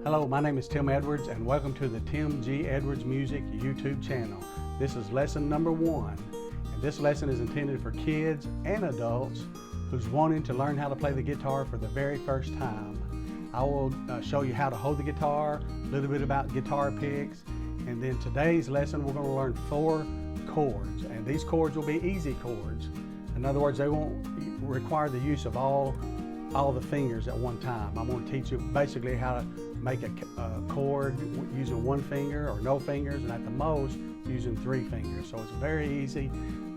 Hello, my name is Tim Edwards and welcome to the Tim G. Edwards Music YouTube channel. This is lesson number 1, and this lesson is intended for kids and adults who's wanting to learn how to play the guitar for the very first time. I will show you how to hold the guitar, a little bit about guitar picks, and then today's lesson we're going to learn 4 chords, and these chords will be easy chords. In other words, they won't require the use of all the fingers at one time. I'm going to teach you basically how to make a chord using 1 finger or no fingers, and at the most using 3 fingers. So it's very easy,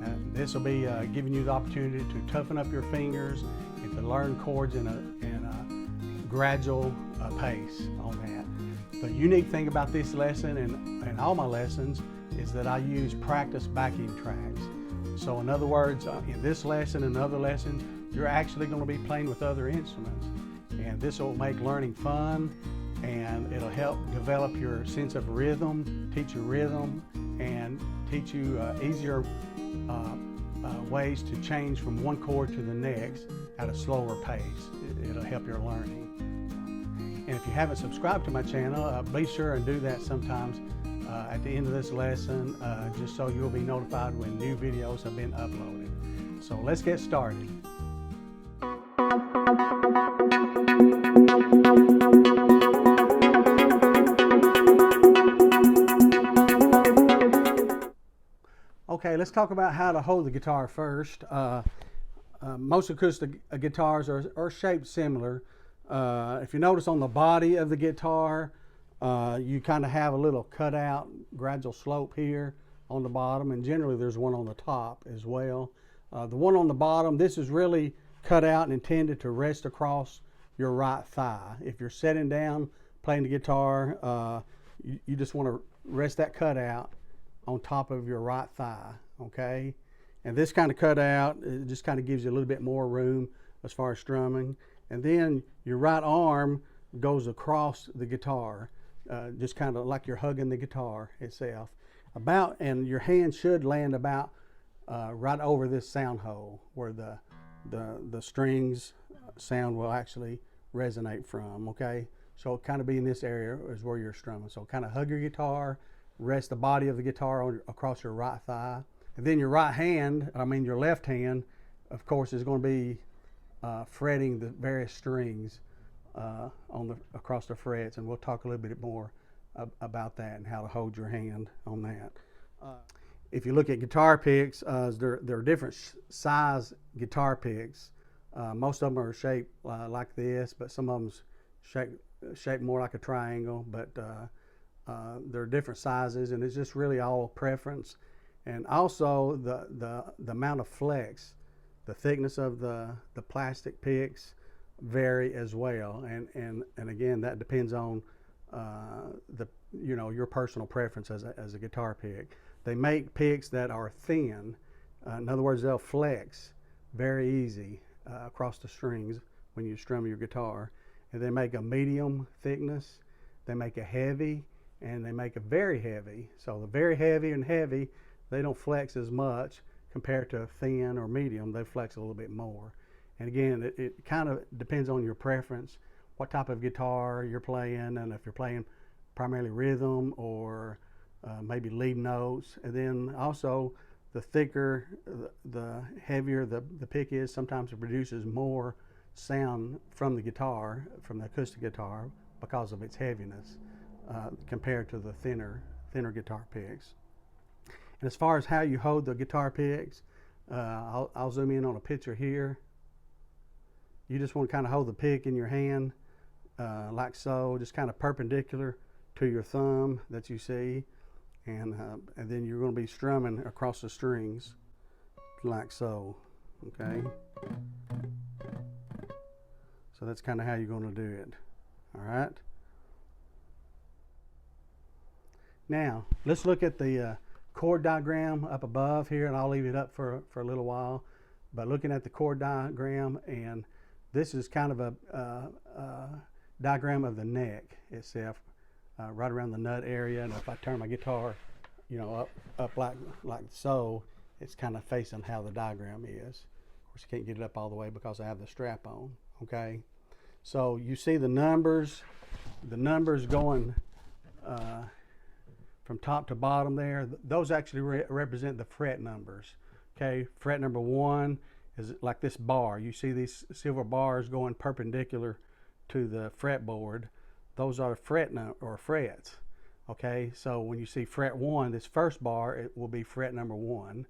and this will be giving you the opportunity to toughen up your fingers and to learn chords in a gradual pace on that. The unique thing about this lesson and all my lessons is that I use practice backing tracks. So in other words, in this lesson and other lessons, you're actually going to be playing with other instruments, and this will make learning fun, and it'll help develop your sense of rhythm, teach you rhythm, and teach you easier ways to change from one chord to the next at a slower pace. It'll help your learning. And if you haven't subscribed to my channel, be sure and do that sometimes at the end of this lesson, just so you'll be notified when new videos have been uploaded. So let's get started. Okay, let's talk about how to hold the guitar first. Most acoustic guitars are shaped similar. If you notice on the body of the guitar, you kind of have a little cutout gradual slope here on the bottom, and generally there's one on the top as well. The one on the bottom, this is really cut out and intended to rest across your right thigh. If you're sitting down playing the guitar, you just want to rest that cutout on top of your right thigh, okay? And this kind of cutout, it just kind of gives you a little bit more room as far as strumming. And then your right arm goes across the guitar, just kind of like you're hugging the guitar itself. And your hand should land about right over this sound hole where the strings sound will actually resonate from, okay? So kind of be in this area is where you're strumming. So kind of hug your guitar, rest the body of the guitar across your right thigh. And then your your left hand, of course, is going to be fretting the various strings across the frets, and we'll talk a little bit more about that and how to hold your hand on that. If you look at guitar picks, there are different size guitar picks. Most of them are shaped like this, but some of them shaped more like a triangle. But there are different sizes, and it's just really all preference. And also the amount of flex, the thickness of the plastic picks vary as well. And again, that depends on your personal preference as a guitar pick. They make picks that are thin. In other words, they'll flex very easy across the strings when you strum your guitar. And they make a medium thickness, they make a heavy, and they make a very heavy. So the very heavy and heavy, they don't flex as much compared to thin or medium. They flex a little bit more. And again, it kind of depends on your preference, what type of guitar you're playing, and if you're playing primarily rhythm or maybe lead notes. And then also the thicker, the heavier the pick is, sometimes it produces more sound from the guitar, from the acoustic guitar, because of its heaviness compared to the thinner guitar picks. And as far as how you hold the guitar picks, I'll zoom in on a picture here. You just want to kind of hold the pick in your hand like so, just kind of perpendicular to your thumb that you see, and then you're going to be strumming across the strings like so, okay? So that's kind of how you're going to do it, all right? Now, let's look at the chord diagram up above here, and I'll leave it up for a little while. But looking at the chord diagram, and this is kind of a diagram of the neck itself, right around the nut area. And if I turn my guitar, up like so, it's kind of facing how the diagram is. Of course, I can't get it up all the way because I have the strap on. Okay, so you see the numbers the numbers going from top to bottom there, those actually represent the fret numbers. Okay, fret number 1 is like this bar. You see these silver bars going perpendicular to the fretboard. Those are frets. Okay, so when you see fret 1, this first bar, it will be fret number 1.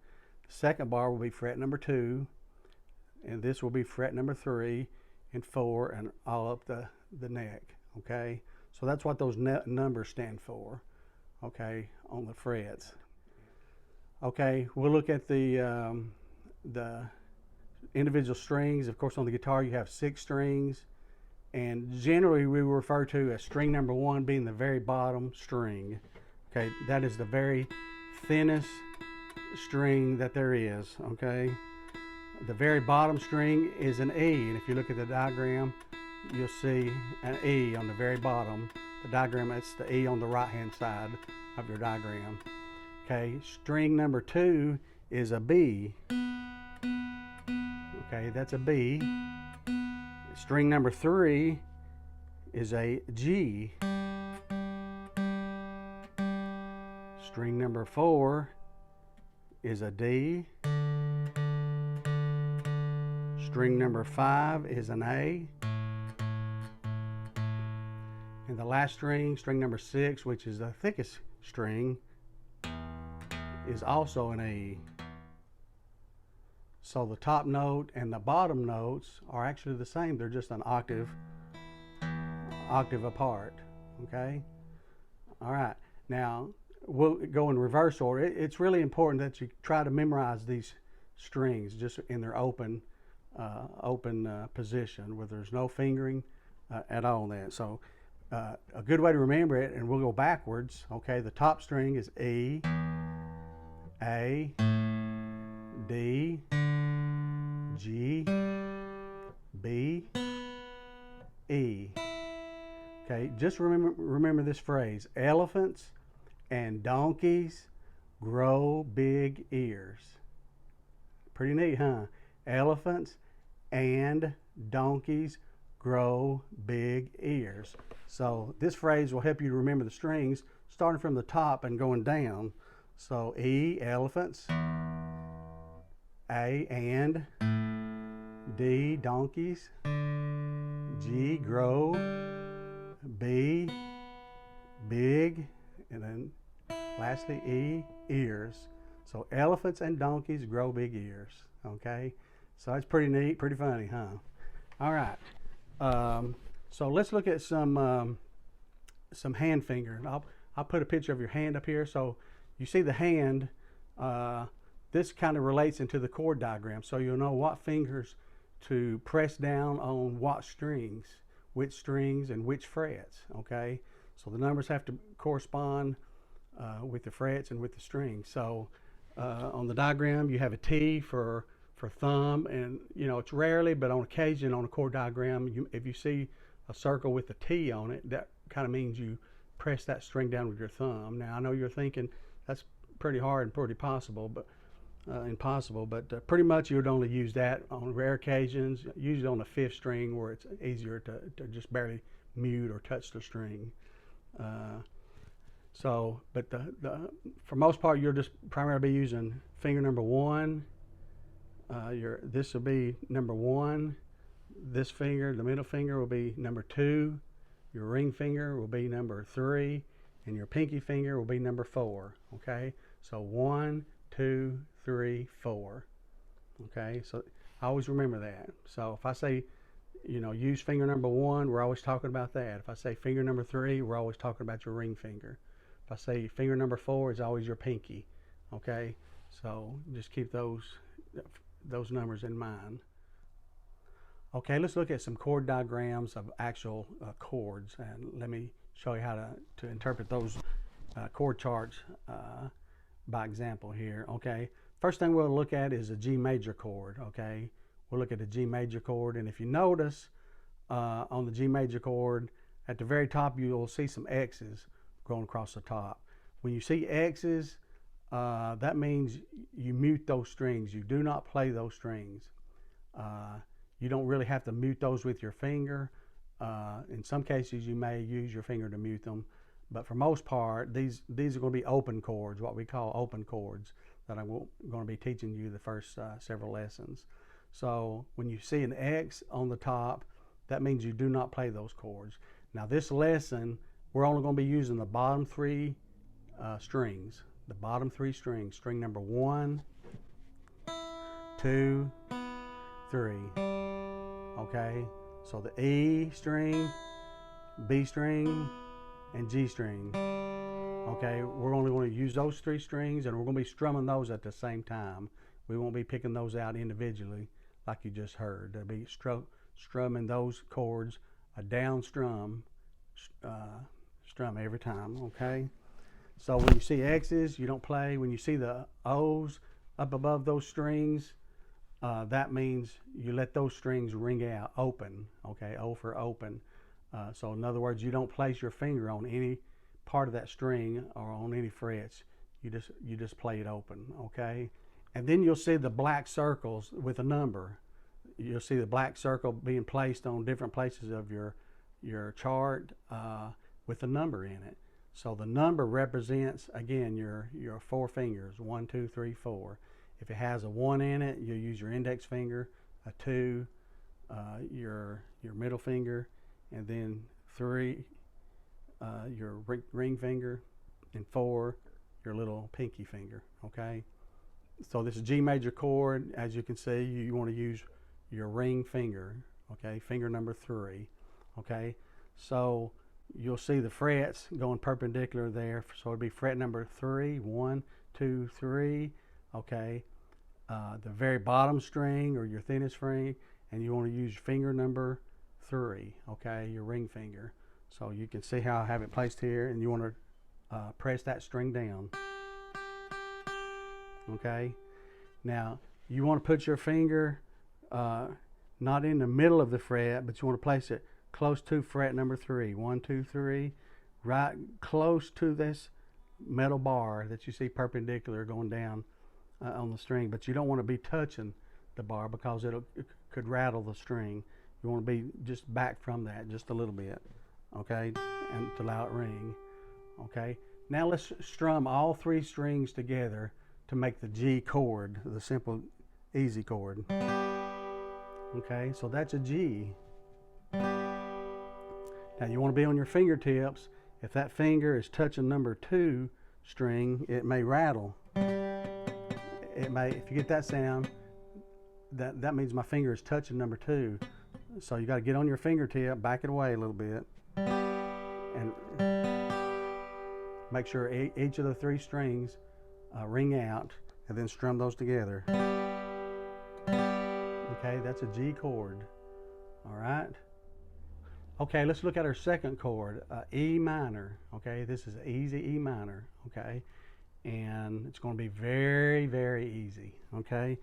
The second bar will be fret number 2, and this will be fret number 3 and 4, and all up the neck. Okay, so that's what those numbers stand for. Okay, on the frets. Okay, we'll look at the individual strings. Of course, on the guitar you have 6 strings, and generally we refer to as string number 1 being the very bottom string. Okay, that is the very thinnest string that there is. Okay, the very bottom string is an E, and if you look at the diagram, you'll see an E on the very bottom. The diagram, that's the E on the right hand side of your diagram. Okay, string number 2 is a B. Okay, that's a B. String number 3 is a G. String number 4 is a D. String number 5 is an A. And the last string, string number 6, which is the thickest string, is also an A. So the top note and the bottom notes are actually the same. They're just an octave apart. Okay? All right. Now, we'll go in reverse order. It's really important that you try to memorize these strings just in their open position, where there's no fingering at all on that. So a good way to remember it, and we'll go backwards. Okay, the top string is E, A, D, G, B, E. Okay, just remember this phrase: elephants and donkeys grow big ears. Pretty neat, huh? Elephants and donkeys grow big ears. So this phrase will help you to remember the strings starting from the top and going down. So E, elephants, A, and, D, donkeys, G, grow, B, big, and then lastly E, ears. So elephants and donkeys grow big ears. Okay, so that's pretty neat, pretty funny, huh? All right. So let's look at some hand fingering. I'll put a picture of your hand up here. So you see the hand. This kind of relates into the chord diagram, so you'll know what fingers to press down on what strings, which strings and which frets. Okay, so the numbers have to correspond with the frets and with the strings. So on the diagram, you have a T for thumb, and you know it's rarely, but on occasion on a chord diagram, if you see a circle with a T on it, that kind of means you press that string down with your thumb. Now I know you're thinking that's pretty hard and pretty impossible, but pretty much you would only use that on rare occasions, usually on the 5th string where it's easier to just barely mute or touch the string. But for most part, you'll just primarily be using finger number 1. This will be number 1. This finger, the middle finger, will be number 2. Your ring finger will be number 3, and your pinky finger will be number 4. Okay, so 1, 2, 3, 4. Okay, so I always remember that. So if I say, use finger number 1, we're always talking about that. If I say finger number 3, we're always talking about your ring finger. If I say finger number 4, it's always your pinky. Okay, so just keep those numbers in mind. Okay, let's look at some chord diagrams of actual chords, and let me show you how to interpret those chord charts by example here. Okay, first thing we'll look at is a G major chord. Okay, we'll look at the G major chord, and if you notice on the G major chord at the very top, you'll see some X's going across the top. When you see X's, that means you mute those strings. You do not play those strings. You don't really have to mute those with your finger. In some cases, you may use your finger to mute them, but for most part, these are going to be open chords, what we call open chords, that I'm going to be teaching you the first several lessons. So when you see an X on the top, that means you do not play those chords. Now this lesson, we're only going to be using the bottom three strings. The bottom three strings, string number 1, 2, 3. Okay, so the E string, B string, and G string. Okay, we're only going to use those 3 strings, and we're going to be strumming those at the same time. We won't be picking those out individually like you just heard. They'll be strumming those chords a down strum every time. Okay, so when you see X's, you don't play. When you see the O's up above those strings, that means you let those strings ring out, open. Okay, O for open. So in other words, you don't place your finger on any part of that string or on any frets. You just play it open. Okay, and then you'll see the black circles with a number. You'll see the black circle being placed on different places of your chart with a number in it. So the number represents, again, your 4 fingers, 1, 2, 3, 4. If it has a 1 in it, you'll use your index finger, a 2, your middle finger, and then 3, your ring finger, and 4, your little pinky finger. Okay, so this is G major chord. As you can see, you want to use your ring finger. Okay, finger number 3. Okay, so you'll see the frets going perpendicular there. So it'll be fret number 3, 1, 2, 3. Okay, the very bottom string or your thinnest string, and you want to use finger number 3. Okay, your ring finger. So you can see how I have it placed here, and you want to press that string down. Okay, now you want to put your finger not in the middle of the fret, but you want to place it close to fret number 3. 1, 2, 3, right close to this metal bar that you see perpendicular going down on the string. But you don't want to be touching the bar because it could rattle the string. You want to be just back from that just a little bit. Okay, and to allow it ring. Okay, now let's strum all 3 strings together to make the G chord, the simple easy chord. Okay, so that's a G. Now you want to be on your fingertips. If that finger is touching number 2 string, it may rattle. It may, if you get that sound, that means my finger is touching number 2. So you got to get on your fingertip, back it away a little bit, and make sure each of the 3 strings ring out, and then strum those together. Okay, that's a G chord. All right. Okay, let's look at our second chord, E minor. Okay, this is easy E minor. Okay, and it's going to be very, very easy. Okay,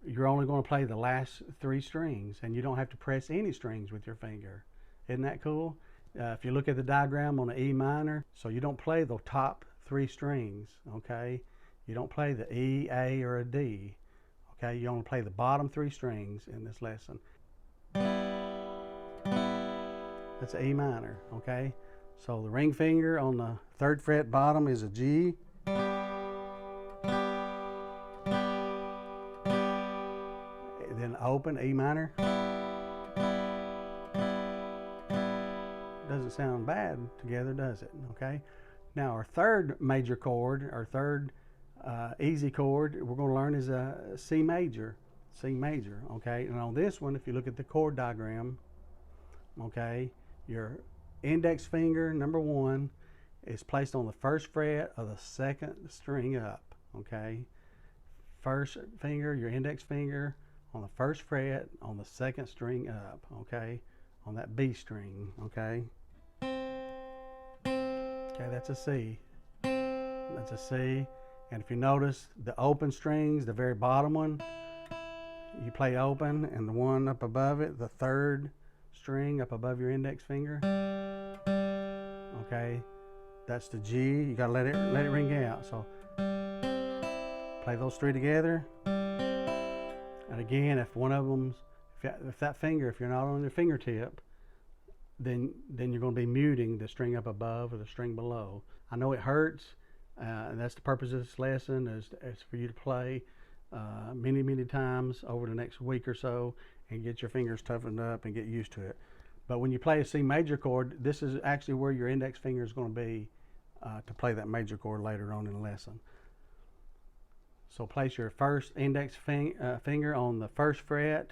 you're only going to play the last 3 strings, and you don't have to press any strings with your finger. Isn't that cool? If you look at the diagram on the E minor, so you don't play the top 3 strings. Okay, you don't play the E, A, or a D. Okay, you only play the bottom 3 strings in this lesson. That's E minor. Okay, so the ring finger on the 3rd fret bottom is a G. Then open E minor. Doesn't sound bad together, does it? Okay, now our 3rd major chord, our 3rd easy chord we're going to learn is a C major. C major. Okay, and on this one, if you look at the chord diagram, okay, your index finger number 1 is placed on the 1st fret of the 2nd string up. Okay, 1st finger, your index finger on the 1st fret on the 2nd string up. Okay, on that B string. Okay, that's a C. That's a C. And if you notice the open strings, the very bottom one, you play open, and the one up above it, the 3rd string up above your index finger, okay, that's the G. You gotta let it ring out. So play those 3 together. And again, if one of them's, if that finger, if you're not on your fingertip, then you're going to be muting the string up above or the string below. I know it hurts, and that's the purpose of this lesson is for you to play many times over the next week or so and get your fingers toughened up and get used to it. But when you play a C major chord, this is actually where your index finger is going to be to play that major chord later on in the lesson. So place your first index finger on the first fret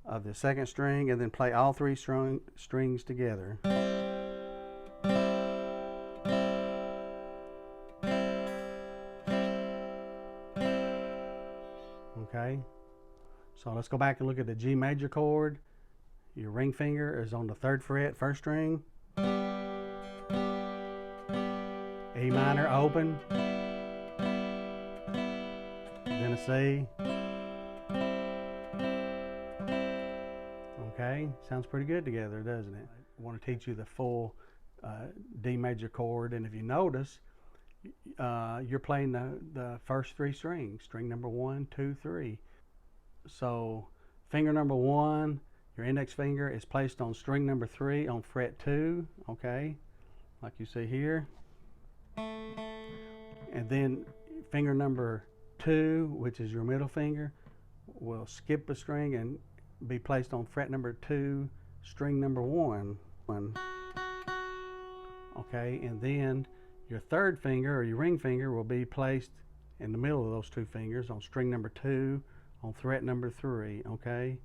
of the second string and then play all three strings together. Okay, so let's go back and look at the G major chord. Your ring finger is on the third fret, first string. E minor open, then a C. Okay, sounds pretty good together, doesn't it? I want to teach you the full D major chord, and if you notice, you're playing the first three strings, string number 1, 2, 3. So finger number 1, your index finger is placed on string number 3 on fret 2, okay, like you see here. And then finger number 2, which is your middle finger, will skip a string and be placed on fret number 2, string number 1. Okay, and then your third finger or your ring finger will be placed in the middle of those two fingers on string number 2 on fret number 3, okay?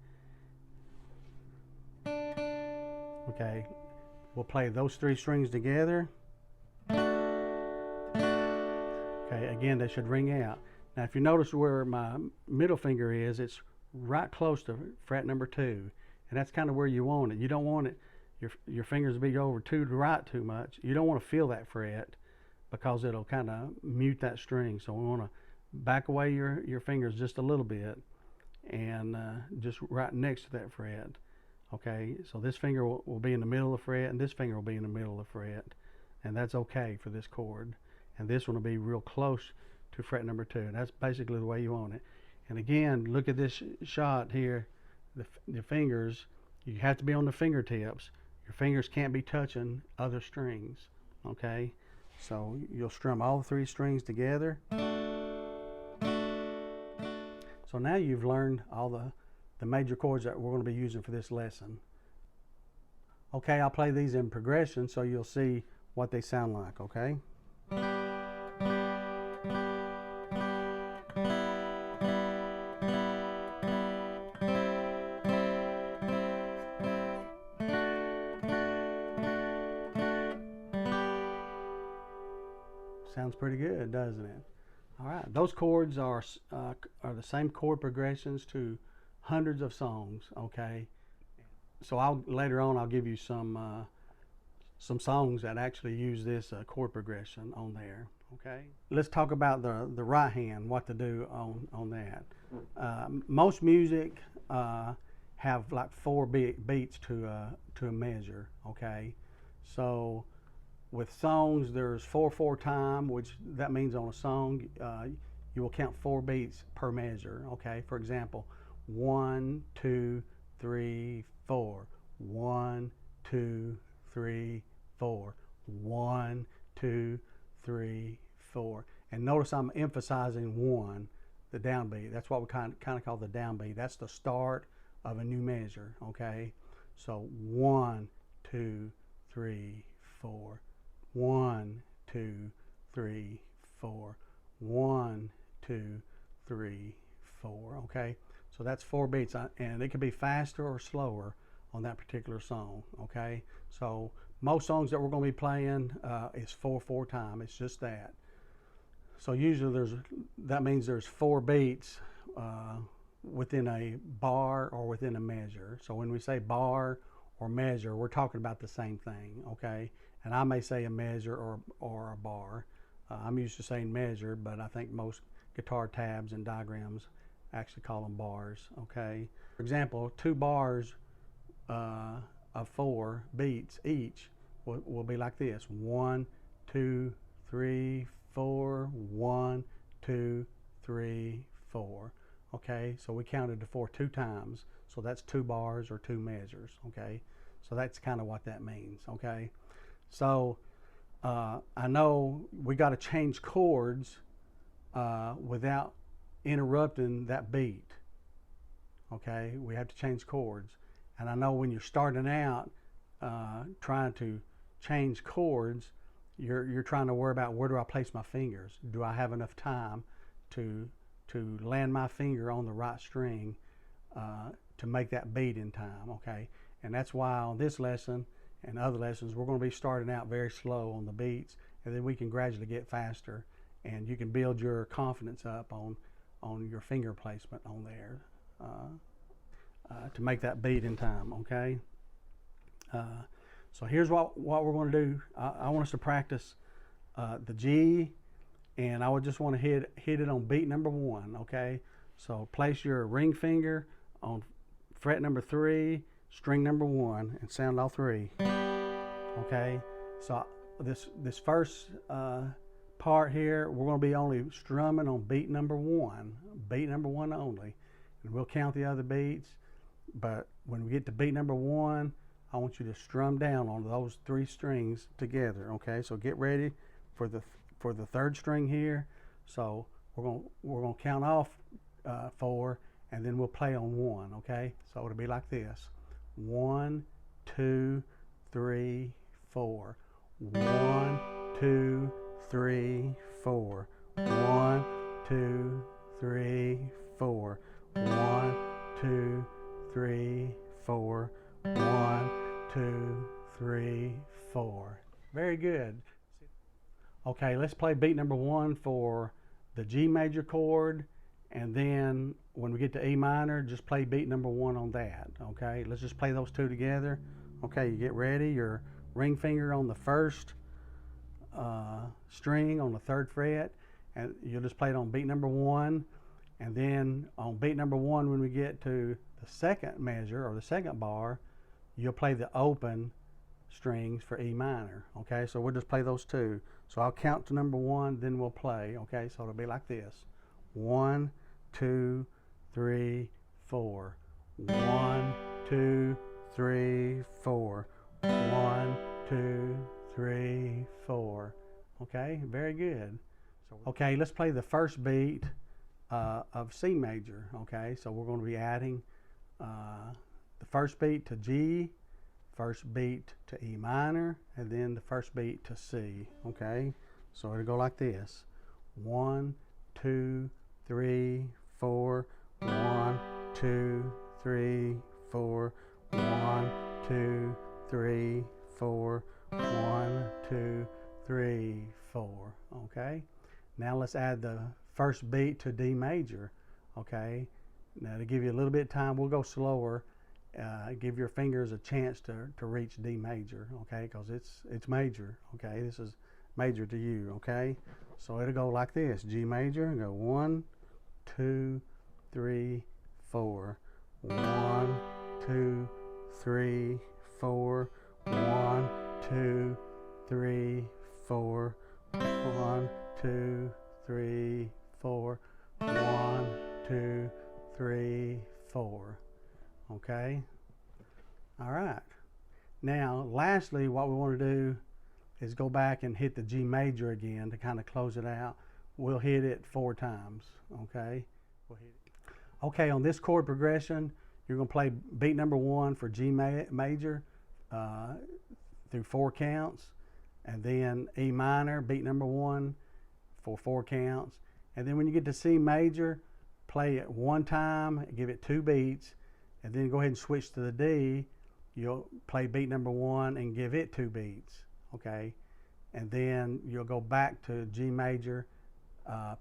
Okay, we'll play those three strings together. Okay, again, they should ring out. Now, if you notice where my middle finger is, it's right close to fret number 2, and that's kind of where you want it. You don't want it, your fingers to be over to the right too much. You don't want to feel that fret because it'll kind of mute that string. So we want to back away your fingers just a little bit and just right next to that fret. Okay, so this finger will be in the middle of the fret and this finger will be in the middle of the fret, and that's okay for this chord. And this one will be real close to fret number 2, and that's basically the way you want it. And again, look at this shot here. The fingers, you have to be on the fingertips. Your fingers can't be touching other strings, okay? So you'll strum all three strings together. So now you've learned all the major chords that we're going to be using for this lesson. Okay, I'll play these in progression so you'll see what they sound like, okay? Sounds pretty good, doesn't it? All right, those chords are the same chord progressions to hundreds of songs, okay? So later on I'll give you some songs that actually use this chord progression on there, okay? Let's talk about the right hand, what to do on that. Most music have like 4 beats to a measure, okay? So with songs, there's 4/4 time, which that means on a song, you will count 4 beats per measure, okay? For example, 1, 2, 3, 4. 1, 2, 3, 4. 1, 2, 3, 4. And notice I'm emphasizing 1, the downbeat. That's what we kind of call the downbeat. That's the start of a new measure, okay? So 1, 2, 3, 4. 1, 2, 3, 4. 1, 2, 3, 4. Okay, so that's 4 beats, and it could be faster or slower on that particular song. Okay, so most songs that we're going to be playing is 4/4 time. It's just that. So usually that means there's 4 beats within a bar or within a measure. So when we say bar or measure, we're talking about the same thing. Okay. And I may say a measure or a bar. I'm used to saying measure, but I think most guitar tabs and diagrams actually call them bars, okay? For example, 2 bars of 4 beats each will be like this. 1, 2, 3, 4, 1, 2, 3, 4. Okay, so we counted to 4 2 times. So that's 2 bars or 2 measures, okay? So that's kind of what that means, okay? So I know we got to change chords without interrupting that beat, okay? We have to change chords. And I know when you're starting out trying to change chords, you're trying to worry about, where do I place my fingers? Do I have enough time to land my finger on the right string to make that beat in time, okay? And that's why on this lesson and other lessons, we're going to be starting out very slow on the beats, and then we can gradually get faster, and you can build your confidence up on your finger placement on there to make that beat in time, okay? So here's what we're going to do. I want us to practice the G, and I would just want to hit it on beat number 1, okay? So place your ring finger on fret number 3, string number 1, and sound all 3, okay? So this first part here, we're going to be only strumming on beat number 1 only, and we'll count the other beats. But when we get to beat number 1, I want you to strum down on those 3 strings together, okay? So get ready for the 3rd string here. So we're gonna count off 4, and then we'll play on 1, okay? So it'll be like this: 1, 2, 3, 4. 1, 2, 3, 4. 1, 2, 3, 4. 1, 2, 3, 4. 1, 2, 3, 4. Very good. Okay, let's play beat number 1 for the G major chord, and then when we get to E minor, just play beat number 1 on that, okay? Let's just play those 2 together. Okay, you get ready, your ring finger on the 1st string on the 3rd fret, and you'll just play it on beat number 1, and then on beat number 1, when we get to the 2nd measure or the 2nd bar, you'll play the open strings for E minor, okay? So we'll just play those 2. So I'll count to number 1, then we'll play, okay? So it'll be like this: 1, 2, 3, 4. 1, 2, 3, 4. 1, 2, 3, 4. Okay, very good. Okay, let's play the first beat of C major, okay? So we're going to be adding the first beat to G, first beat to E minor, and then the first beat to C, okay? So it'll go like this: 1, 2, 3, 4. 1, 2, 3, 4. 1, 2, 3, 4. 1, 2, 3, 4. Okay. Now let's add the first beat to D major. Okay. Now to give you a little bit of time, we'll go slower. Give your fingers a chance to reach D major. Okay, because it's major. Okay, this is major to you. Okay. So it'll go like this: G major, and go 1, 2, 3, 4. 1, 2, 3, 4. 1, 2, 3, 4. 1, 2, 3, 4. 1, 2, 3, 4. Okay. All right. Now, lastly, what we want to do is go back and hit the G major again to kind of close it out. We'll hit it 4 times. Okay. We'll hit it. Okay. On this chord progression, you're going to play beat number 1 for G major through 4 counts, and then E minor, beat number 1 for 4 counts, and then when you get to C major, play it 1 time, give it 2 beats, and then go ahead and switch to the D. You'll play beat number 1 and give it 2 beats, okay? And then you'll go back to G major,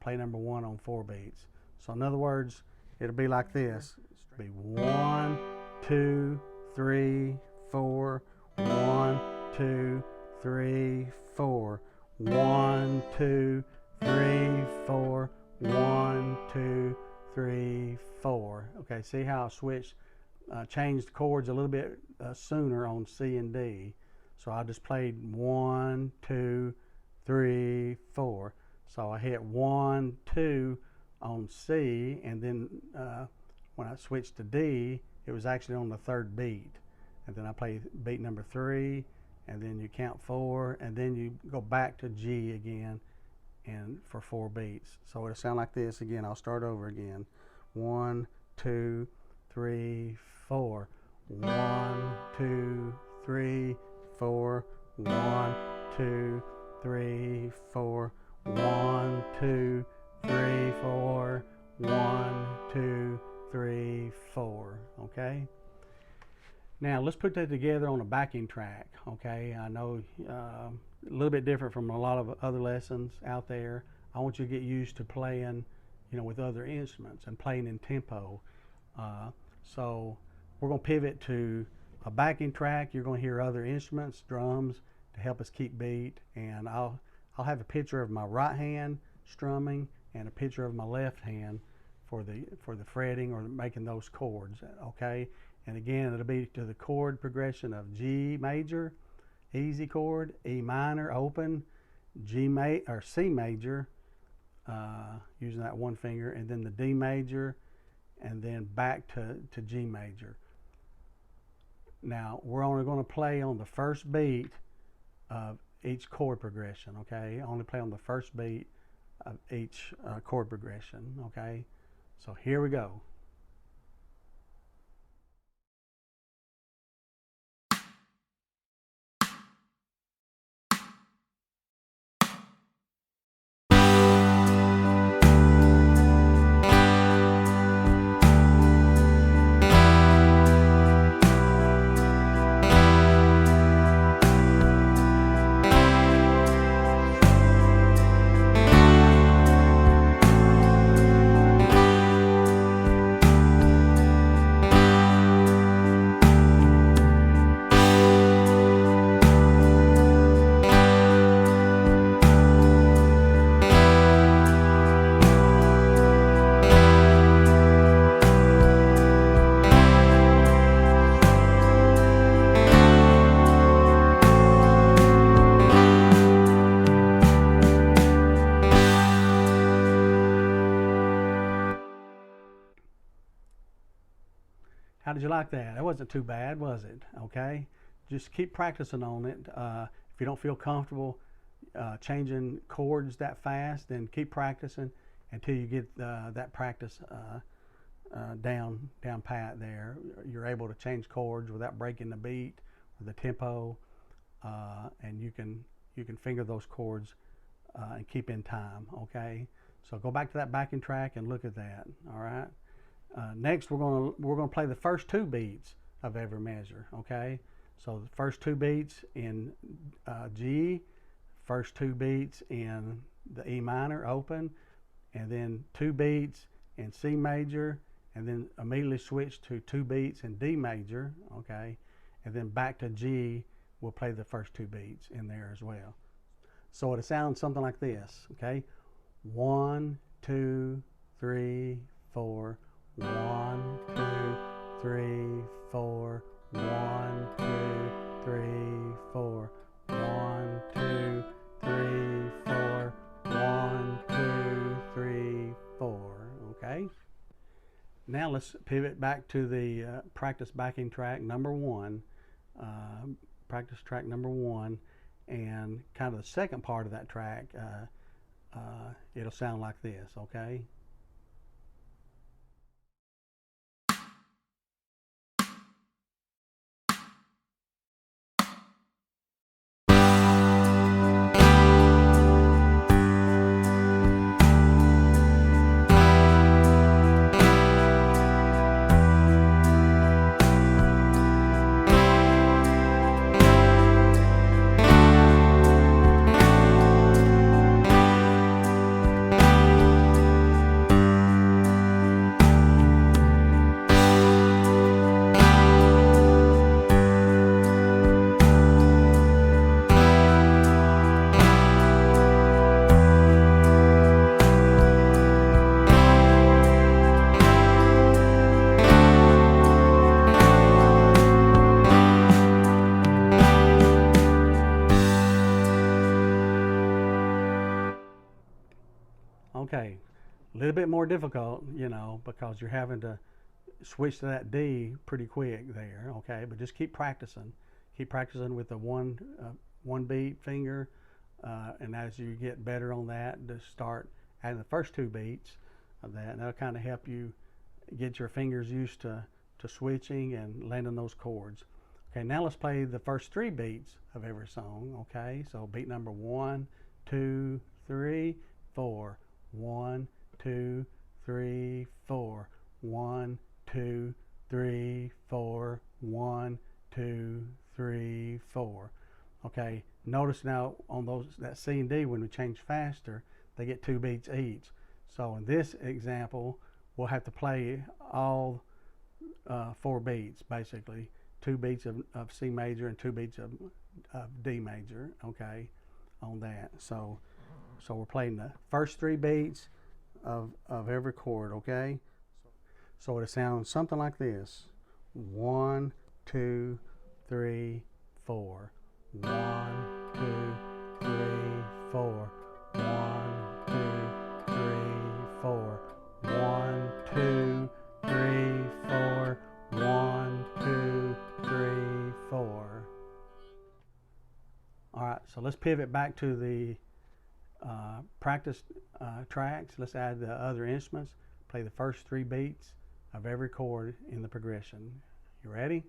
play number 1 on 4 beats. So in other words, it'll be like this. It'll be 1, 2, 3, 4. 1, 2, 3, 4. 1, 2, 3, 4. 1, 2, 3, 4. Okay, see how I switched, changed chords a little bit sooner on C and D. So I just played 1, 2, 3, 4. So I hit 1, 2 on C, and then when I switched to D, it was actually on the 3rd beat. and then I play beat number 3, and then you count 4, and then you go back to G again, and for 4 beats. So it'll sound like this again. I'll start over again. 1, 2, 3, 4. 1, 2, 3, 4. 1, 2, 3, 4. 1, 2, 3, 4. 1, 2, 3, 4. Okay. Now let's put that together on a backing track. Okay. I know a little bit different from a lot of other lessons out there. I want you to get used to playing, with other instruments and playing in tempo. So we're going to pivot to a backing track. You're going to hear other instruments, drums, to help us keep beat. And I'll have a picture of my right hand strumming and a picture of my left hand for the fretting or making those chords. Okay. And again, it'll be to the chord progression of G major, easy chord, E minor, open, C major, using that one finger, and then the D major, and then back to G major. Now, we're only going to play on the first beat of each chord progression, okay? Only play on the first beat of each chord progression, okay? So here we go. How did you like that? That wasn't too bad, was it? Okay. Just keep practicing on it. If you don't feel comfortable changing chords that fast, then keep practicing until you get that practice down pat there. You're able to change chords without breaking the beat or the tempo, and you can finger those chords and keep in time. Okay. So go back to that backing track and look at that. All right. Next, we're gonna play the first 2 beats of every measure. Okay, so the first 2 beats in G, first 2 beats in the E minor open, and then 2 beats in C major, and then immediately switch to 2 beats in D major. Okay, and then back to G. We'll play the first 2 beats in there as well. So it sounds something like this. Okay, 1, 2, 3, 4. 1, 2, 3, 4. 1, 2, 3, 4. 1, 2, 3, 4. 1, 2, 3, 4. Okay. Now let's pivot back to the practice backing track number 1. Practice track number 1, and kind of the second part of that track. It'll sound like this. Okay. Okay, a little bit more difficult, because you're having to switch to that D pretty quick there, okay? But just keep practicing. Keep practicing with the one beat finger, and as you get better on that, just start adding the first 2 beats of that, and that'll kind of help you get your fingers used to switching and landing those chords. Okay, now let's play the first 3 beats of every song, okay? So beat number 1, 2, 3, 4. 1, 2, 3, 4. 1, 2, 3, 4. 1, 2, 3, 4. Okay, notice now on that C and D, when we change faster, they get 2 beats each. So in this example, we'll have to play all 4 beats, basically 2 beats of C major and 2 beats of D major, okay, on that. So we're playing the first 3 beats of every chord, okay? So it sounds something like this: 1, 2, 3, 4. 1, 2, 3, 4. 1, 2, 3, 4. 1, 2, 3, 4. 1, 2, 3, 4. All right, so let's pivot back to the practice tracks. Let's add the other instruments. Play the first 3 beats of every chord in the progression. You ready?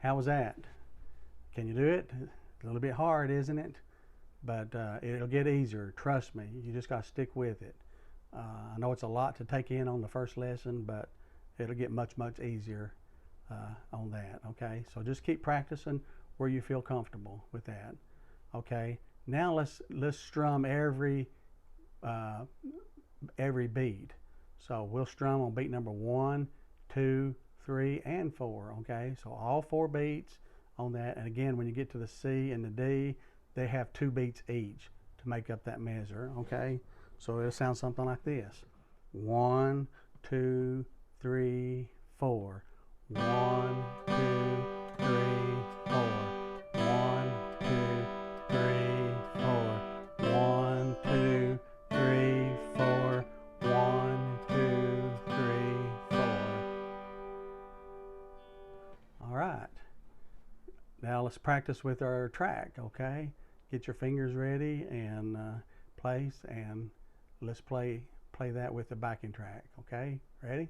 How was that? Can you do it? A little bit hard, isn't it? But it'll get easier. Trust me. You just got to stick with it. I know it's a lot to take in on the first lesson, but it'll get much, much easier on that. Okay, so just keep practicing where you feel comfortable with that. Okay, now let's strum every beat. So we'll strum on beat number 1, 2, 3, and 4. Okay, so all 4 beats on that. And again, when you get to the C and the D, they have 2 beats each to make up that measure. Okay, so it'll sound something like this: 1, 2, 3, 4. 1, 2, 3, 4. 1, 2, 3, 4. 1, 2, 3, 4. 1, 2, 3, 4. All right. Now let's practice with our track, okay? Get your fingers ready and place, and let's play that with the backing track, okay? Ready?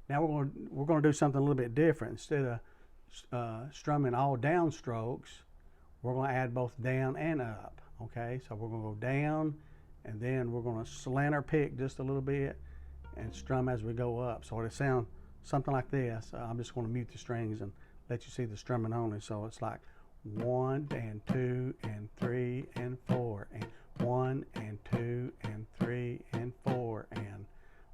Now we're going to do something a little bit different. Instead of strumming all down strokes, we're going to add both down and up. Okay, so we're going to go down, and then we're going to slant our pick just a little bit and strum as we go up. So it'll sound something like this. I'm just going to mute the strings and let you see the strumming only. So it's like 1 and 2 and 3 and 4 and 1 and 2 and 3 and 4 and.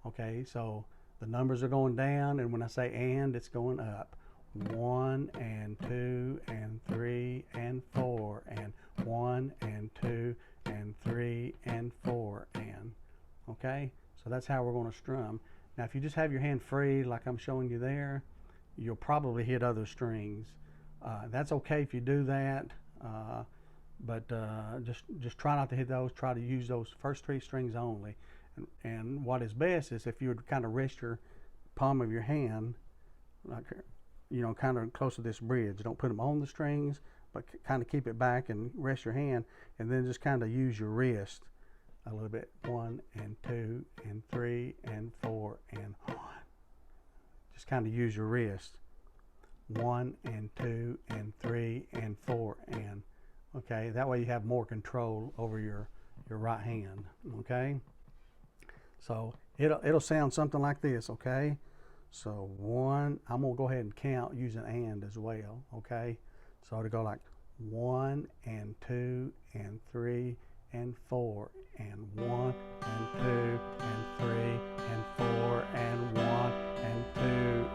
Okay, so the numbers are going down, and when I say and, it's going up. 1 and 2 and 3 and 4 and 1 and 2 and 3 and 4 and. Okay, so that's how we're going to strum. Now if you just have your hand free like I'm showing you there, you'll probably hit other strings. That's okay if you do that, but just try not to hit those. Try to use those first 3 strings only. And what is best is if you would kind of rest your palm of your hand, like, you know, kind of close to this bridge. Don't put them on the strings, but kind of keep it back and rest your hand, and then just kind of use your wrist a little bit. 1 and 2 and 3 and 4 and 1. Just kind of use your wrist. 1 and 2 and 3 and 4 and. Okay, that way you have more control over your right hand. Okay, so it'll sound something like this. Okay, so 1, I'm gonna go ahead and count using and as well. Okay, so it'll go like 1 and 2 and 3 and 4 and 1 and 2 and 3 and 4 and 1 and 2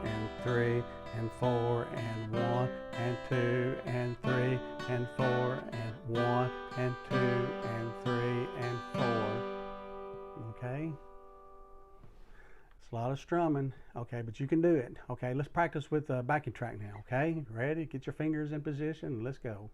and 3 and 4 and 1 and 2 and 3 and 4 and 1 and 2 and 3 and 4. Okay, it's a lot of strumming. Okay, but you can do it. Okay, let's practice with the backing track now. Okay, ready? Get your fingers in position. Let's go.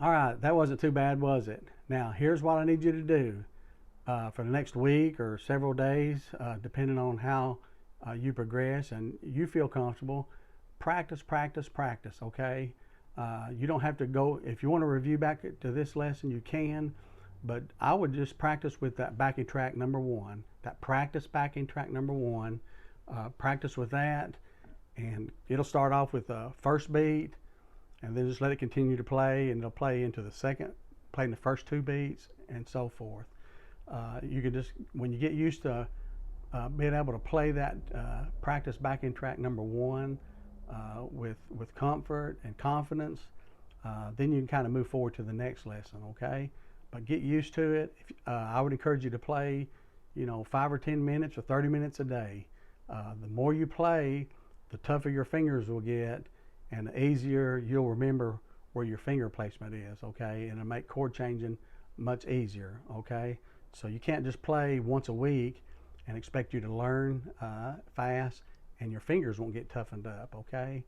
All right, that wasn't too bad, was it? Now, here's what I need you to do for the next week or several days, depending on how you progress and you feel comfortable. Practice, practice, practice, okay? You don't have to go, if you want to review back to this lesson, you can, but I would just practice with that backing track number 1, that practice backing track number 1. Practice with that, and it'll start off with the first beat, and then just let it continue to play, and it'll play into the second, play in the first 2 beats, and so forth. You can just, when you get used to being able to play that practice backing track number 1 with comfort and confidence, then you can kind of move forward to the next lesson, okay? But get used to it. I would encourage you to play, you know, 5 or 10 minutes or 30 minutes a day. The more you play, the tougher your fingers will get, and the easier you'll remember where your finger placement is, okay? And it'll make chord changing much easier, okay? So you can't just play once a week and expect you to learn fast, and your fingers won't get toughened up, okay?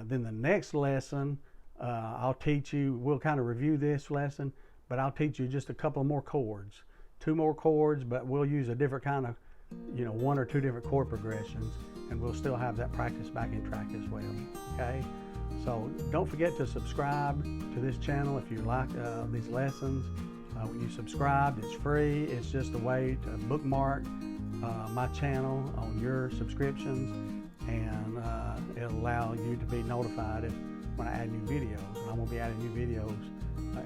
Then the next lesson, I'll teach you, we'll kind of review this lesson, but I'll teach you just a couple more chords, 2 more chords, but we'll use a different kind of, you know, 1 or 2 different chord progressions, and we'll still have that practice backing track as well, okay? So don't forget to subscribe to this channel if you like these lessons. When you subscribe, it's free. It's just a way to bookmark my channel on your subscriptions, and it'll allow you to be notified when I add new videos. And I'm going to be adding new videos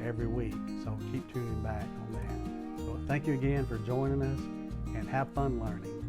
every week, so keep tuning back on that. So thank you again for joining us, and have fun learning.